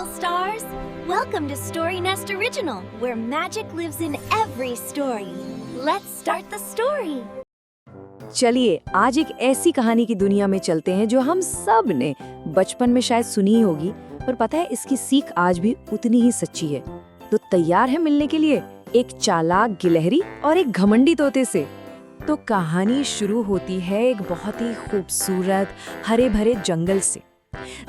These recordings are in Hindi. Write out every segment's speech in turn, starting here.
little stars. Welcome to Story Nest Original, where magic lives in every story. Let's start the story. चलिए आज एक ऐसी कहानी की दुनिया में चलते हैं जो हम सब ने बचपन में शायद सुनी ही होगी, पर पता है इसकी सीख आज भी उतनी ही सच्ची है। तो तैयार है मिलने के लिए एक चालाक गिलहरी और एक घमंडी तोते से। तो कहानी शुरू होती है एक बहुत ही खूबसूरत हरे भरे जंगल से।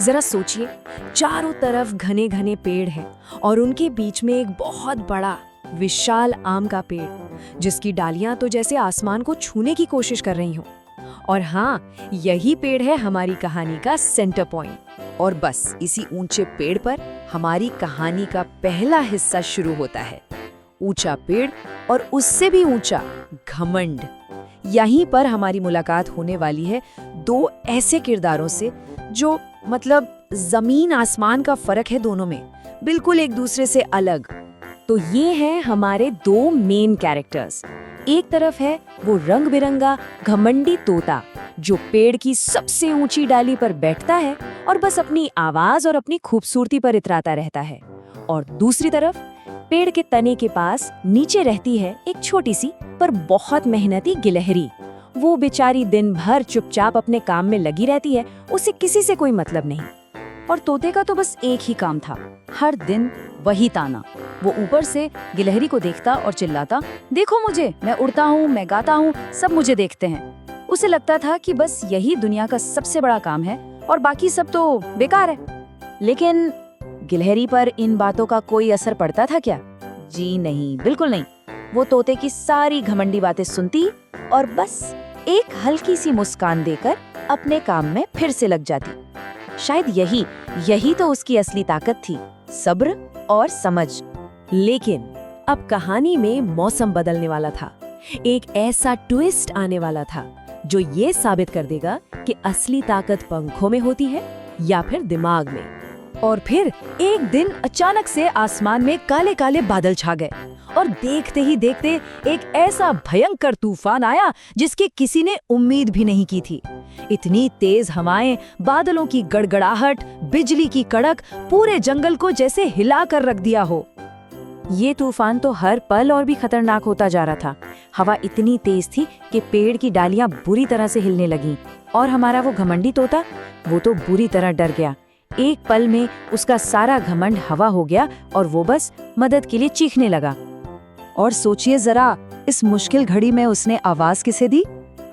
जरा सोचिए, चारों तरफ घने घने पेड़ हैं और उनके बीच में एक बहुत बड़ा विशाल आम का पेड़, जिसकी डालियां तो जैसे आसमान को छूने की कोशिश कर रही हों। और हाँ, यही पेड़ है हमारी कहानी का सेंटर पॉइंट। और बस इसी ऊंचे पेड़ पर हमारी कहानी का पहला हिस्सा शुरू होता है। ऊंचा पेड़ और उससे भी ऊंचा घमंड। यहीं पर हमारी मुलाकात होने वाली है दो ऐसे किरदारों से जो मतलब जमीन आसमान का फर्क है दोनों में, बिल्कुल एक दूसरे से अलग। तो ये हैं हमारे दो मेन कैरेक्टर्स। एक तरफ है वो रंग बिरंगा घमंडी तोता जो पेड़ की सबसे ऊंची डाली पर बैठता है और बस अपनी आवाज और अपनी खूबसूरती पर इतराता रहता है। और दूसरी तरफ पेड़ के तने के पास नीचे रहती है एक छोटी सी पर बहुत मेहनती गिलहरी। वो बेचारी दिन भर चुपचाप अपने काम में लगी रहती है, उसे किसी से कोई मतलब नहीं। और तोते का तो बस एक ही काम था, हर दिन वही ताना। वो ऊपर से गिलहरी को देखता और चिल्लाता, देखो मुझे, मैं उड़ता हूँ, मैं गाता हूँ, सब मुझे देखते हैं। उसे लगता था कि बस यही दुनिया का सबसे बड़ा काम है और बाकी सब तो बेकार है। लेकिन गिलहरी पर इन बातों का कोई असर पड़ता था क्या? जी नहीं, बिल्कुल नहीं। वो तोते की सारी घमंडी बातें सुनती और बस एक हल्की सी मुस्कान देकर अपने काम में फिर से लग जाती। शायद यही तो उसकी असली ताकत थी, सब्र और समझ। लेकिन अब कहानी में मौसम बदलने वाला था। एक ऐसा ट्विस्ट आने वाला था जो ये साबित कर देगा कि असली ताकत पंखों में होती है या फिर दिमाग में। और फिर एक दिन अचानक से आसमान में काले काले बादल छा गए और देखते ही देखते एक ऐसा भयंकर तूफान आया जिसकी किसी ने उम्मीद भी नहीं की थी। इतनी तेज हवाएं, बादलों की गड़गड़ाहट, बिजली की कड़क पूरे जंगल को जैसे हिला कर रख दिया हो। ये तूफान तो हर पल और भी खतरनाक होता जा रहा था। हवा इतनी तेज थी कि पेड़ की डालियां बुरी तरह से हिलने लगीं और हमारा वो घमंडी तोता, वो तो बुरी तरह डर गया। एक पल में उसका सारा घमंड हवा हो गया और वो बस मदद के लिए चीखने लगा। और सोचिए जरा, इस मुश्किल घड़ी में उसने आवाज किसे दी?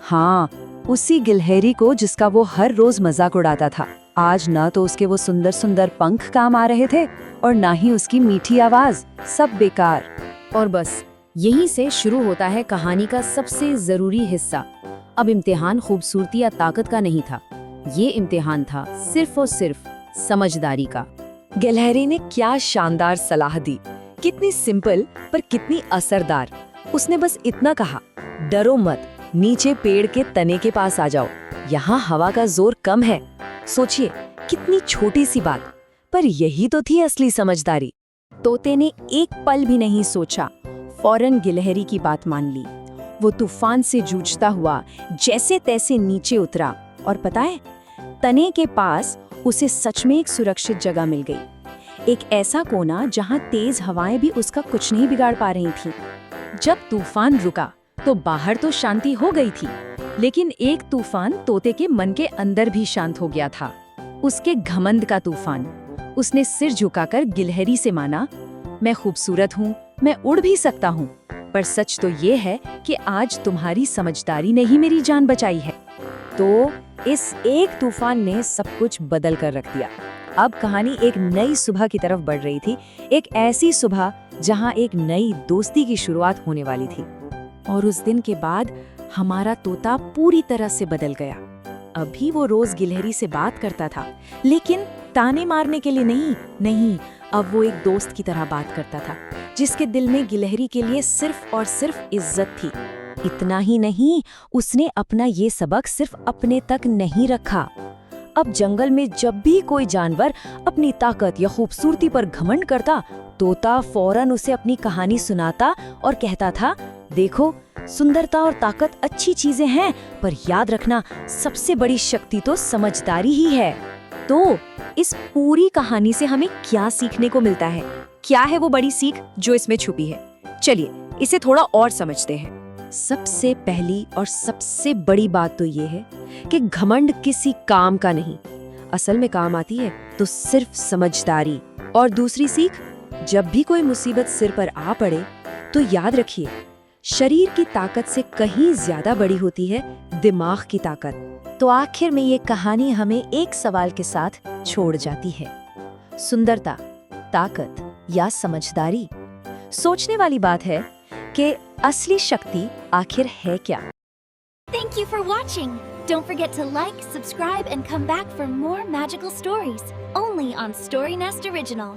हाँ, उसी गिलहरी को जिसका वो हर रोज मजाक उड़ाता था। आज ना तो उसके वो सुंदर सुंदर पंख काम आ रहे थे और ना ही उसकी मीठी आवाज, सब बेकार। और बस यहीं से शुरू होता है कहानी का सबसे जरूरी हिस्सा। अब इम्तिहान खूबसूरती या ताकत का नहीं था, ये इम्तिहान था सिर्फ और सिर्फ समझदारी का। गिलहरी ने क्या शानदार सलाह दी, कितनी सिंपल पर कितनी असरदार। उसने बस इतना कहा, डरो मत, नीचे पेड़ के तने के पास आ जाओ, यहाँ हवा का जोर कम है। सोचिए, कितनी छोटी सी बात, पर यही तो थी असली समझदारी। तोते ने एक पल भी नहीं सोचा, फौरन गिलहरी की बात मान ली। वो तूफान से जूझता हुआ जैसे तैसे नीचे उतरा और पता है, तने के पास उसे सच में एक सुरक्षित जगह मिल गई। एक ऐसा कोना जहां तेज हवाएं भी उसका कुछ नहीं बिगाड़ पा रही थीं। जब तूफान रुका तो बाहर तो शांति हो गई थी, लेकिन एक तूफान तोते के मन के अंदर भी शांत हो गया था, उसके घमंड का तूफान। उसने सिर झुकाकर गिलहरी से माना, मैं खूबसूरत हूँ, मैं उड़ भी सकता हूँ, पर सच तो ये है कि आज तुम्हारी समझदारी ने ही मेरी जान बचाई है। तो इस एक तूफान ने सब कुछ बदल कर रख दिया। अब कहानी एक नई सुबह की तरफ बढ़ रही थी, एक ऐसी सुबह जहां एक नई दोस्ती की शुरुआत होने वाली थी। और उस दिन के बाद हमारा तोता पूरी तरह से बदल गया। अभी वो रोज गिलहरी से बात करता था, लेकिन ताने मारने के लिए नहीं, अब वो एक दोस्त की तरह बात करता था, जिसके दिल में गिलहरी के लिए सिर्फ और सिर्फ इज्जत थी। इतना ही नहीं, उसने अपना ये सबक सिर्फ अपने तक नहीं रखा। अब जंगल में जब भी कोई जानवर अपनी ताकत या खूबसूरती पर घमंड करता, तोता फौरन उसे अपनी कहानी सुनाता और कहता था, देखो, सुंदरता और ताकत अच्छी चीजें हैं, पर याद रखना, सबसे बड़ी शक्ति तो समझदारी ही है। तो इस पूरी कहानी से हमें क्या सीखने को मिलता है? क्या है वो बड़ी सीख जो इसमें छुपी है? चलिए इसे थोड़ा और समझते हैं। सबसे पहली और सबसे बड़ी बात तो ये है कि घमंड किसी काम का नहीं, असल में काम आती है तो सिर्फ समझदारी। और दूसरी सीख, जब भी कोई मुसीबत सिर पर आ पड़े तो याद रखिए, शरीर की ताकत से कहीं ज्यादा बड़ी होती है दिमाग की ताकत। तो आखिर में ये कहानी हमें एक सवाल के साथ छोड़ जाती है, सुंदरता, ताकत या समझदारी? सोचने वाली बात है कि असली शक्ति आखिर है क्या? Thank you for watching. Don't forget to like, subscribe, and come back for more magical stories. Only on Story Nest Original.